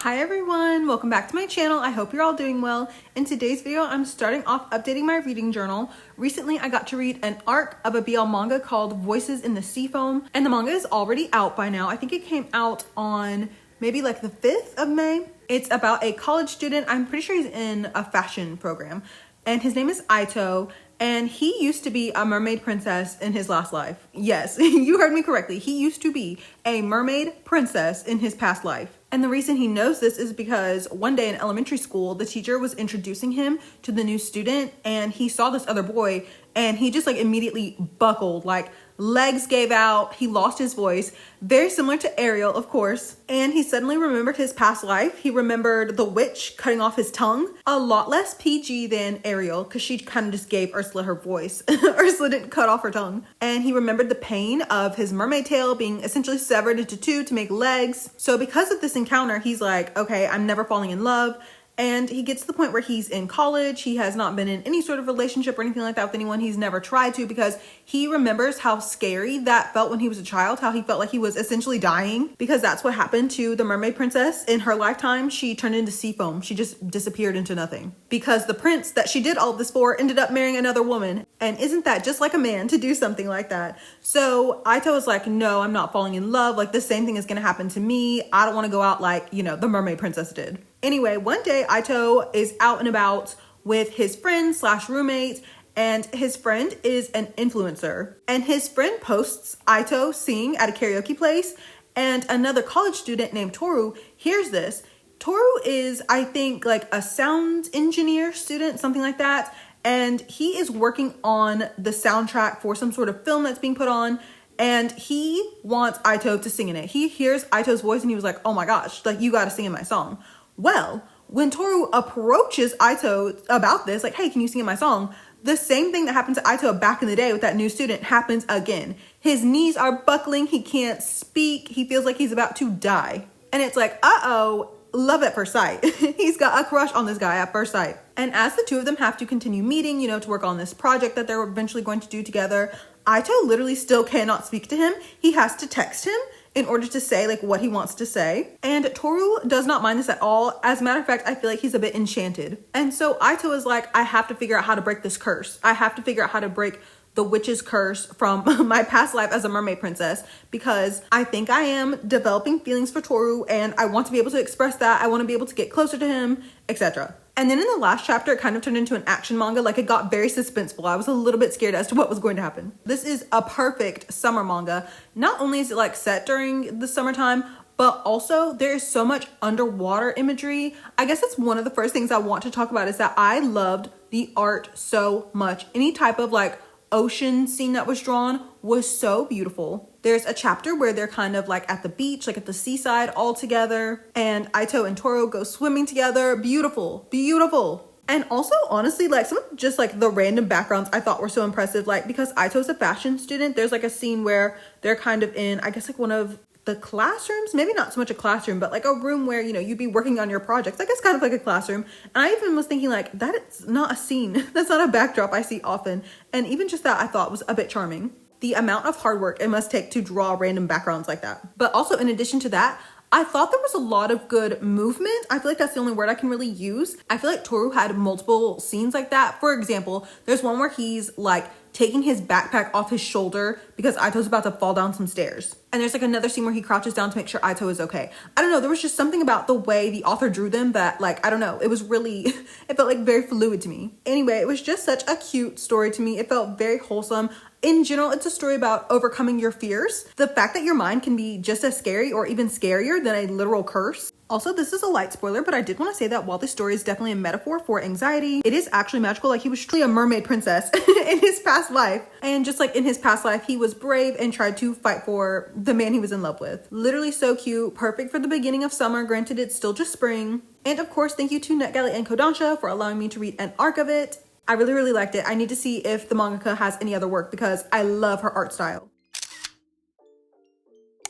Hi everyone, welcome back to my channel. I hope you're all doing well. In today's video, I'm starting off updating my reading journal. Recently, I got to read an arc of a BL manga called Voices in the Sea Foam, and the manga is already out by now. I think it came out on maybe like the 5th of May. It's about a college student. I'm pretty sure he's in a fashion program, and his name is Aito. And he used to be a mermaid princess in his last life. Yes, you heard me correctly. He used to be a mermaid princess in his past life. And the reason he knows this is because one day in elementary school, the teacher was introducing him to the new student, and he saw this other boy, and he just like immediately buckled, like legs gave out, he lost his voice, very similar to Ariel, of course. And he suddenly remembered his past life. He remembered the witch cutting off his tongue. A lot less PG than Ariel, because she kind of just gave Ursula her voice. Ursula didn't cut off her tongue. And he remembered the pain of his mermaid tail being essentially severed into two to make legs. So because of this encounter, he's like, okay, I'm never falling in love. And he gets to the point where he's in college. He has not been in any sort of relationship or anything like that with anyone. He's never tried to, because he remembers how scary that felt when he was a child, how he felt like he was essentially dying, because that's what happened to the mermaid princess in her lifetime. She turned into sea foam. She just disappeared into nothing because the prince that she did all this for ended up marrying another woman. And isn't that just like a man to do something like that? So Aito was like, no, I'm not falling in love. Like the same thing is going to happen to me. I don't want to go out like, you know, the mermaid princess did. Anyway, one day Aito is out and about with his friend slash roommate, and his friend is an influencer. And his friend posts Aito singing at a karaoke place, and another college student named Toru hears this. Toru is, I think, like a sound engineer student, something like that. And he is working on the soundtrack for some sort of film that's being put on. And he wants Aito to sing in it. He hears Aito's voice and he was like, oh my gosh, like you gotta sing in my song. Well, when Toru approaches Aito about this, like, hey, can you sing in my song? The same thing that happened to Aito back in the day with that new student happens again. His knees are buckling. He can't speak. He feels like he's about to die. And it's like, uh-oh, love at first sight. He's got a crush on this guy at first sight. And as the two of them have to continue meeting, you know, to work on this project that they're eventually going to do together, Aito literally still cannot speak to him. He has to text him in order to say like what he wants to say. And Toru does not mind this at all. As a matter of fact, I feel like he's a bit enchanted. And so Aito is like, I have to figure out how to break this curse. I have to figure out how to break the witch's curse from my past life as a mermaid princess, because I think I am developing feelings for Toru and I want to be able to express that. I want to be able to get closer to him, etc. And then in the last chapter, it kind of turned into an action manga. Like it got very suspenseful. I was a little bit scared as to what was going to happen. This is a perfect summer manga. Not only is it like set during the summertime, but also there is so much underwater imagery. I guess that's one of the first things I want to talk about, is that I loved the art so much. Any type of like ocean scene that was drawn was so beautiful. There's a chapter where they're kind of like at the beach, like at the seaside all together, and Aito and Toru go swimming together. Beautiful, beautiful. And also, honestly, like some of just like the random backgrounds I thought were so impressive. Like because Aito's a fashion student, there's like a scene where they're kind of in, I guess like one of the classrooms, maybe not so much a classroom, but like a room where, you know, you'd be working on your projects. I guess kind of like a classroom. And I even was thinking like, that is not a scene. That's not a backdrop I see often. And even just that I thought was a bit charming. The amount of hard work it must take to draw random backgrounds like that. But also in addition to that, I thought there was a lot of good movement. I feel like that's the only word I can really use. I feel like Toru had multiple scenes like that. For example, there's one where he's like taking his backpack off his shoulder because Aito's about to fall down some stairs. And there's like another scene where he crouches down to make sure Aito is okay. I don't know, there was just something about the way the author drew them that like, I don't know, it was really, it felt like very fluid to me. Anyway, it was just such a cute story to me. It felt very wholesome. In general, it's a story about overcoming your fears. The fact that your mind can be just as scary or even scarier than a literal curse. Also, this is a light spoiler, but I did want to say that while this story is definitely a metaphor for anxiety, it is actually magical. Like he was truly a mermaid princess in his past life. And just like in his past life, he was brave and tried to fight for the man he was in love with. Literally so cute, perfect for the beginning of summer. Granted, it's still just spring. And of course, thank you to NetGalley and Kodansha for allowing me to read an arc of it. I really, really liked it. I need to see if the mangaka has any other work because I love her art style.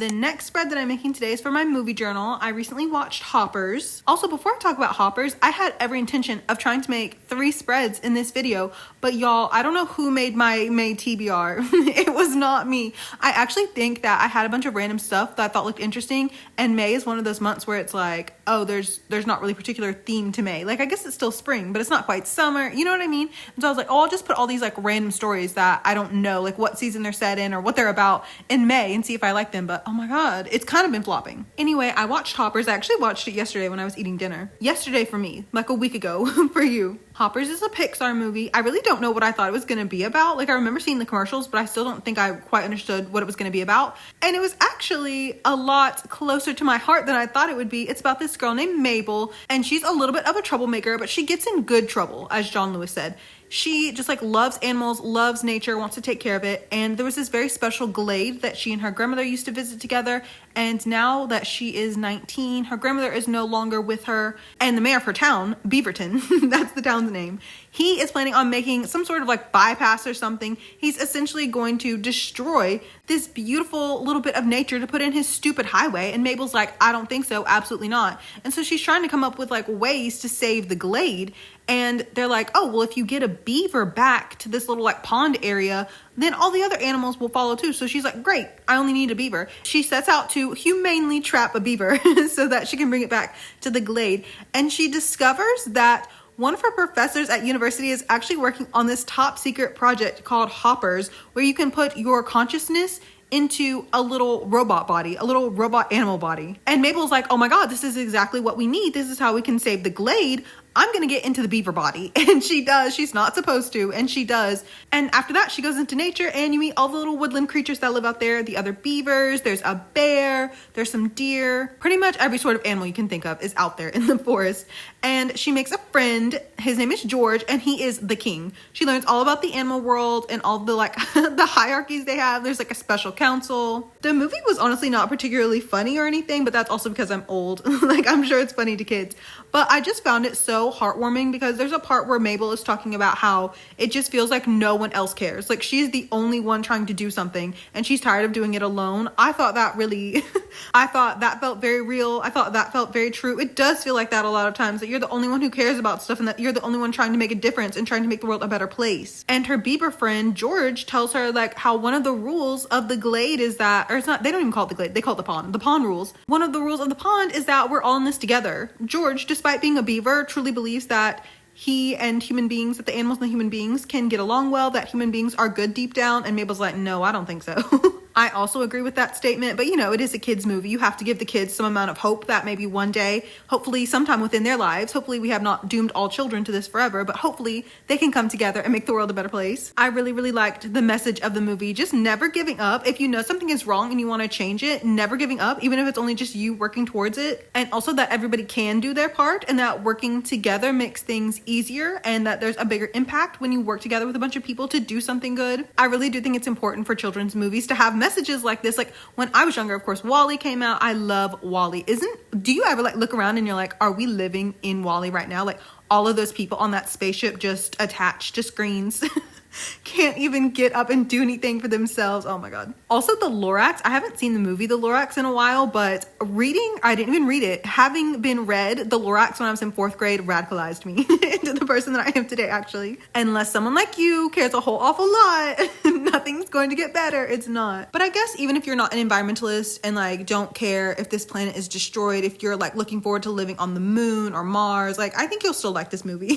The next spread that I'm making today is for my movie journal. I recently watched Hoppers. Also, before I talk about Hoppers, I had every intention of trying to make 3 spreads in this video, but y'all, I don't know who made my May TBR. It was not me. I actually think that I had a bunch of random stuff that I thought looked interesting, and May is one of those months where it's like, oh, there's not really a particular theme to May. Like, I guess it's still spring, but it's not quite summer, you know what I mean? And so I was like, oh, I'll just put all these like random stories that I don't know, like what season they're set in or what they're about in May and see if I like them. But oh my god, it's kind of been flopping. Anyway, I watched Hoppers. I actually watched it yesterday when I was eating dinner. Yesterday for me, like a week ago for you. Hoppers is a Pixar movie. I really don't know what I thought it was going to be about. Like, I remember seeing the commercials, but I still don't think I quite understood what it was going to be about. And it was actually a lot closer to my heart than I thought it would be. It's about this girl named Mabel, and she's a little bit of a troublemaker, but she gets in good trouble, as John Lewis said. She just like loves animals, loves nature, wants to take care of it. And there was this very special glade that she and her grandmother used to visit together. And now that she is 19, her grandmother is no longer with her. And the mayor of her town, Beaverton, that's the town's name, he is planning on making some sort of like bypass or something. He's essentially going to destroy this beautiful little bit of nature to put in his stupid highway. And Mabel's like, I don't think so, absolutely not. And so she's trying to come up with like ways to save the glade. And they're like, oh, well, if you get a beaver back to this little like pond area, then all the other animals will follow too. So she's like, great, I only need a beaver. She sets out to humanely trap a beaver so that she can bring it back to the glade. And she discovers that one of her professors at university is actually working on this top secret project called Hoppers, where you can put your consciousness into a little robot body, a little robot animal body. And Mabel's like, oh my god, this is exactly what we need. This is how we can save the glade. I'm gonna get into the beaver body. And she does. She's not supposed to, and she does. And after that, she goes into nature and you meet all the little woodland creatures that live out there, the other beavers, there's a bear, there's some deer. Pretty much every sort of animal you can think of is out there in the forest. And she makes a friend. His name is George, and he is the king. She learns all about the animal world and all the like the hierarchies they have. There's like a special council. The movie was honestly not particularly funny or anything, but that's also because I'm old. Like, I'm sure it's funny to kids. But I just found it so heartwarming because there's a part where Mabel is talking about how it just feels like no one else cares. Like, she's the only one trying to do something and she's tired of doing it alone. I thought that really, I thought that felt very real. I thought that felt very true. It does feel like that a lot of times, that you're the only one who cares about stuff and that you're the only one trying to make a difference and trying to make the world a better place. And her beaver friend, George, tells her like how one of the rules of the glade is that, or it's not, they don't even call it the glade, they call it the pond. The pond rules. One of the rules of the pond is that we're all in this together. George, despite being a beaver, truly believes that he and human beings, that the animals and the human beings can get along well, that human beings are good deep down. And Mabel's like, no, I don't think so. I also agree with that statement, but you know, it is a kids movie. You have to give the kids some amount of hope that maybe one day, hopefully sometime within their lives, hopefully we have not doomed all children to this forever, but hopefully they can come together and make the world a better place. I really, really liked the message of the movie. Just never giving up. If you know something is wrong and you want to change it, never giving up, even if it's only just you working towards it. And also that everybody can do their part and that working together makes things easier and that there's a bigger impact when you work together with a bunch of people to do something good. I really do think it's important for children's movies to have messages like this. Like, when I was younger, of course, WALL-E came out. I love WALL-E. Do you ever like look around and you're like, are we living in WALL-E right now? Like, all of those people on that spaceship just attached to screens can't even get up and do anything for themselves. Oh my god. Also, the Lorax. I haven't seen the movie The Lorax in a while, but I didn't even read it. Having been read The Lorax when I was in 4th grade radicalized me into the person that I am today, actually. Unless someone like you cares a whole awful lot, nothing's going to get better. It's not. But I guess even if you're not an environmentalist and like don't care if this planet is destroyed, if you're like looking forward to living on the moon or Mars, like I think you'll still like this movie.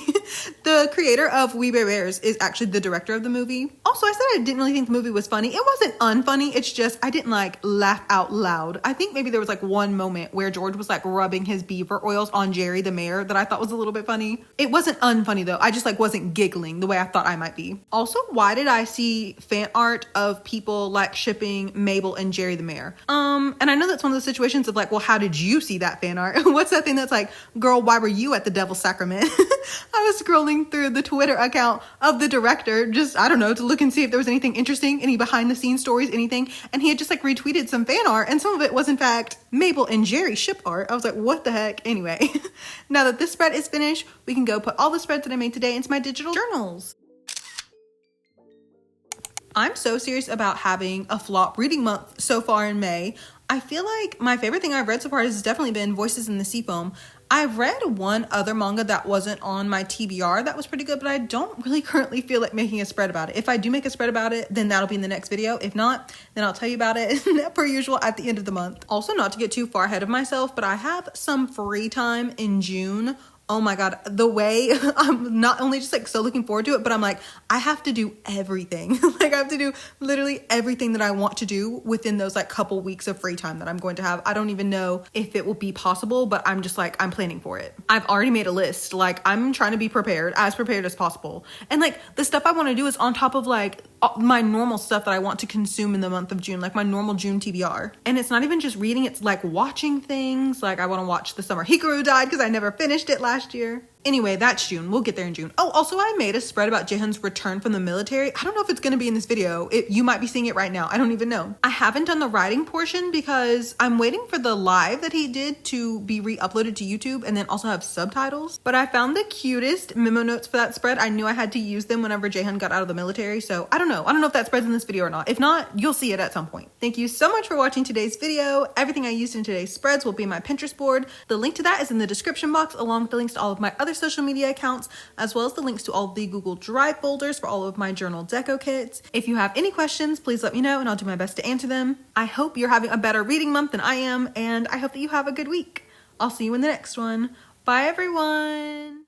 The creator of We Bare Bears is actually the director of the movie. Also, I said I didn't really think the movie was funny. It wasn't unfunny. It's just I didn't like laugh out loud. I think maybe there was like one moment where George was like rubbing his beaver oils on Jerry the mayor that I thought was a little bit funny. It wasn't unfunny though. I just like wasn't giggling the way I thought I might be. Also, why did I see fan art of people like shipping Mabel and Jerry the mayor? And I know that's one of those situations of like, well, how did you see that fan art? What's that thing that's like, girl, why were you at the Devil's Sacrament? I was scrolling through the Twitter account of the director, just, I don't know, to look and see if there was anything interesting, any behind the scenes stories, anything. And he had just like retweeted some fan art and some of it was in fact Mabel and Jerry ship art. I was like, what the heck? Anyway, now that this spread is finished, we can go put all the spreads that I made today into my digital journals. I'm so serious about having a flop reading month so far in May. I feel like my favorite thing I've read so far has definitely been Voices in the Seafoam. I've read one other manga that wasn't on my TBR that was pretty good, but I don't really currently feel like making a spread about it. If I do make a spread about it, then that'll be in the next video. If not, then I'll tell you about it per usual at the end of the month. Also, not to get too far ahead of myself, but I have some free time in June. Oh my God, the way I'm not only just like so looking forward to it, but I'm like, I have to do everything. Like I have to do literally everything that I want to do within those like couple weeks of free time that I'm going to have. I don't even know if it will be possible, but I'm just like, I'm planning for it. I've already made a list. Like I'm trying to be prepared as possible. And like the stuff I want to do is on top of like my normal stuff that I want to consume in the month of June, like my normal June TBR. And it's not even just reading, it's like watching things. Like I want to watch The Summer Hikaru Died because I never finished it last year. Anyway, that's June. We'll get there in June. Oh, also I made a spread about Jaehyun's return from the military. I don't know if it's going to be in this video. You might be seeing it right now. I don't even know. I haven't done the writing portion because I'm waiting for the live that he did to be re-uploaded to YouTube and then also have subtitles. But I found the cutest memo notes for that spread. I knew I had to use them whenever Jaehyun got out of the military. So I don't know. I don't know if that spread's in this video or not. If not, you'll see it at some point. Thank you so much for watching today's video. Everything I used in today's spreads will be in my Pinterest board. The link to that is in the description box, along with the links to all of my other social media accounts, as well as the links to all of the Google Drive folders for all of my journal deco kits. If you have any questions, please let me know and I'll do my best to answer them. I hope you're having a better reading month than I am, and I hope that you have a good week. I'll see you in the next one. Bye everyone!